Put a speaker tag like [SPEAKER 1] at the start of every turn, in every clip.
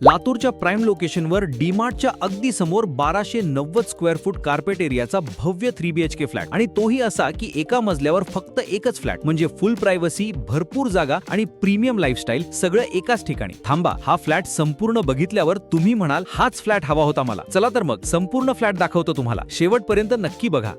[SPEAKER 1] लातूरच्या प्राइम लोकेशनवर डीमार्टच्या अगदी समोर 1290 स्क्वेअर फूट कार्पेट एरियाचा भव्य 3BHK फ्लॅट आणि तोही असा की एका मजल्यावर फक्त एकच फ्लॅट म्हणजे फुल प्रायव्हसी, भरपूर जागा आणि प्रीमियम लाईफस्टाईल सगळं एकाच ठिकाणी. थांबा, हा फ्लॅट संपूर्ण बघितल्यावर तुम्ही म्हणाल हाच फ्लॅट हवा होता मला. चला तर मग संपूर्ण फ्लॅट दाखवतो तुम्हाला. शेवटपर्यंत नक्की बघा.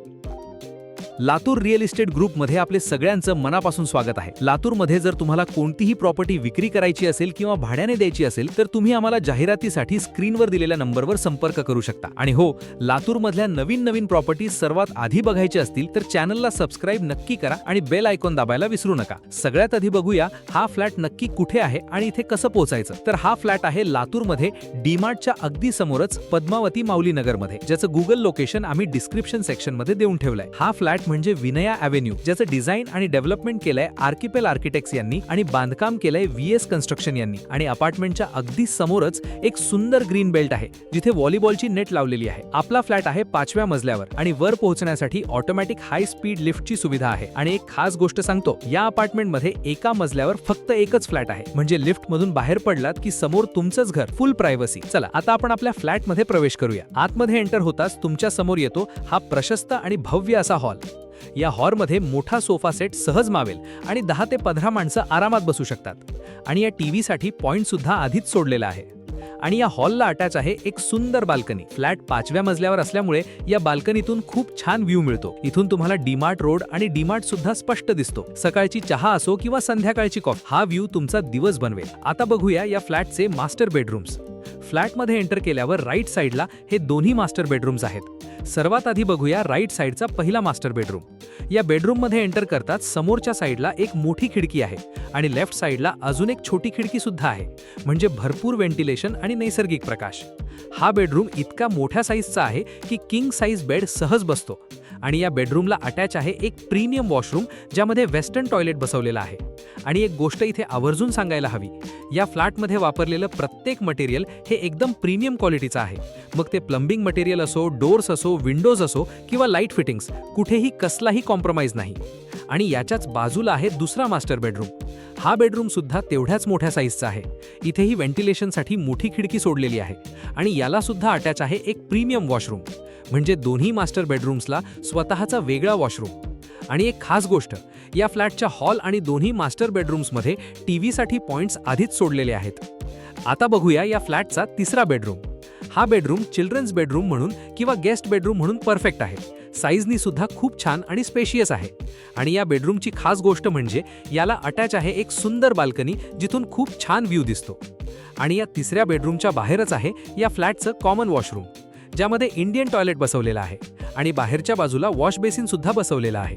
[SPEAKER 1] लातूर रिअल इस्टेट ग्रुपमध्ये आपले सगळ्यांचं मनापासून स्वागत आहे. लातूरमध्ये जर तुम्हाला कोणतीही प्रॉपर्टी विक्री करायची असेल किंवा भाड्याने द्यायची असेल तर तुम्ही आम्हाला जाहिरातीसाठी स्क्रीनवर दिलेल्या नंबरवर संपर्क करू शकता. आणि हो, लातूरमधल्या नवीन प्रॉपर्टी सर्वात आधी बघायची असतील तर चॅनलला सबस्क्राईब नक्की करा आणि बेल आयकॉन दाबायला विसरू नका. सगळ्यात आधी बघूया हा फ्लॅट नक्की कुठे आहे आणि इथे कसं पोहोचायचं. तर हा फ्लॅट आहे लातूरमध्ये डीमार्टच्या अगदी समोरच पद्मावती माऊली नगरमध्ये, ज्याचं गुगल लोकेशन आम्ही डिस्क्रिप्शन सेक्शनमध्ये देऊन ठेवलंय. हा फ्लॅट म्हणजे विनया ॲव्हेन्यू, ज्याचं डिझाईन आणि डेव्हलपमेंट केलंय आर्किपेल आर्किटेक्ट्स यांनी आणि बांधकाम केलंय VS कन्स्ट्रक्शन यांनी. आणि अपार्टमेंटच्या अगदी समोरच एक सुंदर ग्रीन बेल्ट आहे जिथे व्हॉलीबॉलची नेट लावलेली आहे. आपला फ्लॅट आहे 5व्या मजल्यावर आणि वर पोहोचण्यासाठी ऑटोमॅटिक हाय स्पीड लिफ्टची सुविधा आहे. आणि एक खास गोष्ट सांगतो, या अपार्टमेंटमध्ये एका मजल्यावर फक्त एकच फ्लॅट आहे, म्हणजे लिफ्ट मधून बाहेर पडलात की समोर तुमचंच घर, फुल प्रायव्हसी. चला आता आपण आपल्या फ्लॅटमध्ये प्रवेश करूया. आतमध्ये एंटर होताच तुमच्या समोर येतो हा प्रशस्त आणि भव्य असा हॉल. या हॉलमध्ये मोठा सोफा सेट सहज मावेल आणि 10 ते 15 माणसं आरामात बसू शकतात. आणि या टीव्हीसाठी पॉइंट सुद्धा आधीच सोडलेला आहे. आणि या हॉलला अटॅच आहे एक सुंदर बाल्कनी. फ्लॅट 5व्या मजल्यावर असल्यामुळे या बाल्कनीतून खूप छान व्ह्यू मिळतो. इथून तुम्हाला डीमार्ट रोड आणि डीमार्ट सुद्धा स्पष्ट दिसतो. सकाळची चहा असो किंवा संध्याकाळची कॉफी, हा व्ह्यू तुमचा दिवस बनवेल. आता बघूया या फ्लॅटचे मास्टर बेडरूम्स. फ्लॅटमध्ये एंटर केल्यावर राईट साईडला हे दोन्ही मास्टर बेडरूम्स आहेत. सर्वात आधी बघूया राईट साईडचा पहिला मास्टर बेडरूम. या बेडरूममध्ये एंटर करताच समोरच्या साईडला एक मोठी खिडकी आहे आणि लेफ्ट साईडला अजून एक छोटी खिडकी सुद्धा आहे, म्हणजे भरपूर व्हेंटिलेशन आणि नैसर्गिक प्रकाश. हा बेडरूम इतका मोठ्या साईजचा आहे की किंग साईज बेड सहज बसतो. आणि या बेडरूमला अटॅच आहे एक प्रीमियम वॉशरूम, ज्यामध्ये वेस्टर्न टॉयलेट बसवलेलं आहे. आणि एक गोष्ट इथे आवर्जून सांगायला हवी, या फ्लॅटमध्ये वापरलेलं प्रत्येक मटेरियल हे एकदम प्रीमियम क्वालिटीचं आहे. मग ते प्लंबिंग मटेरियल असो, डोर्स असो, विंडोज असो किंवा लाईट फिटिंग्स, कुठेही कसलाही कॉम्प्रोमाइज नाही. आणि याच्याच बाजूला आहे दुसरा मास्टर बेडरूम. हा बेडरूम सुद्धा तेवढ्याच मोठ्या साईजचा आहे. इथेही व्हेंटिलेशनसाठी मोठी खिडकी सोडलेली आहे आणि याला सुद्धा अटॅच आहे एक प्रीमियम वॉशरूम, म्हणजे दोन्ही मास्टर बेडरूम्सला स्वतःचा वेगळा वॉशरूम. आणि एक खास गोष्ट, या फ्लॅटच्या हॉल आणि दोन्ही मास्टर बेडरूम्समध्ये टीव्हीसाठी पॉइंट्स आधीच सोडलेले आहेत. आता बघूया या फ्लॅटचा तिसरा बेडरूम. हा बेडरूम चिल्ड्रन्स बेडरूम म्हणून किंवा गेस्ट बेडरूम म्हणून परफेक्ट आहे. साईजनी सुद्धा खूप छान आणि स्पेशियस आहे. आणि या बेडरूमची खास गोष्ट म्हणजे याला अटॅच आहे एक सुंदर बाल्कनी, जिथून खूप छान व्ह्यू दिसतो. आणि या तिसऱ्या बेडरूमच्या बाहेरच आहे या फ्लॅटचं कॉमन वॉशरूम, ज्यामध्ये इंडियन टॉयलेट बसवलेलं आहे आणि बाहेरच्या बाजूला वॉश बेसिन सुद्धा बसवलेला आहे.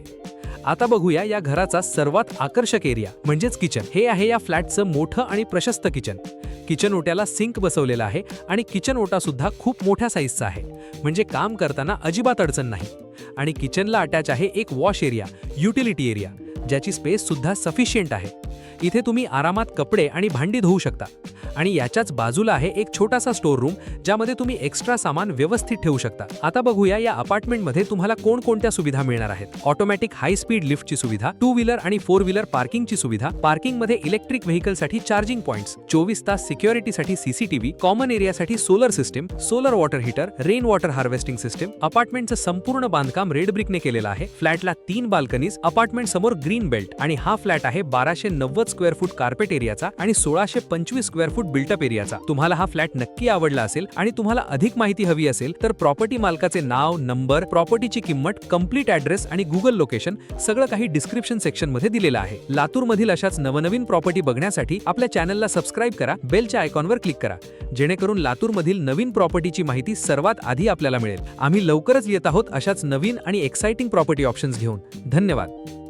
[SPEAKER 1] आता बघूया या घराचा सर्वात आकर्षक एरिया म्हणजेच किचन. हे आहे या फ्लॅटचं मोठं आणि प्रशस्त किचन. किचन ओट्याला सिंक बसवलेला आहे आणि किचन ओटा सुद्धा खूप मोठ्या साईजचा आहे, म्हणजे काम करताना अजिबात अडचण नाही. आणि किचनला अटॅच आहे एक वॉश एरिया, युटिलिटी एरिया, ज्याची स्पेस सुद्धा सफिशियंट आहे. इथे तुम्ही आरामात कपडे आणि भांडी धुवू शकता. आणि याच्याच बाजूला आहे एक छोटासा स्टोर रूम, ज्यामध्ये तुम्ही एक्स्ट्रा सामान व्यवस्थित ठेवू शकता. आता बघूया या अपार्टमेंटमध्ये तुम्हाला कोणकोणत्या सुविधा मिळणार आहेत. ऑटोमॅटिक हाय स्पीड लिफ्टची सुविधा, 2 व्हीलर आणि 4 व्हीलर पार्किंगची सुविधा, पार्किंगमध्ये इलेक्ट्रिक व्हेकलसाठी चार्जिंग पॉइंट्स, 24 तास सिक्युरिटीसाठी CCTV, कॉमन एरियासाठी solar system, solar water heater, rain water harvesting system. अपार्टमेंटचं संपूर्ण बांधकाम रेड ब्रिकने केलेलं आहे. फ्लॅटला 3 बाल्कनीज, अपार्टमेंट समोर ग्रीन बेल्ट. आणि हा फ्लॅट आहे 1290 स्क्वेअर फूट कार्पेट एरियाचा आणि 1625 स्क्वेअर फूट बिल्टअप एरियाचा. तुम्हाला हा फ्लॅट नक्की आवडला असेल आणि तुम्हाला अधिक माहिती हवी असेल तर प्रॉपर्टी मालकाचे नाव, नंबर, प्रॉपर्टीची किंमत, कंप्लीट ॲड्रेस आणि गुगल लोकेशन सगळं काही डिस्क्रिप्शन सेक्शनमध्ये दिलेलं आहे. लातूरमधील अशाच नवनवीन प्रॉपर्टी बघण्यासाठी आपल्या चॅनलला सबस्क्राईब करा, बेलच्या आयकॉनवर क्लिक करा, जेणेकरून लातूरमधील नवीन प्रॉपर्टीची माहिती सर्वात आधी आपल्याला मिळेल. आम्ही लवकरच येत आहोत अशाच नवीन आणि एक्साइटिंग प्रॉपर्टी ऑप्शन्स घेऊन. धन्यवाद.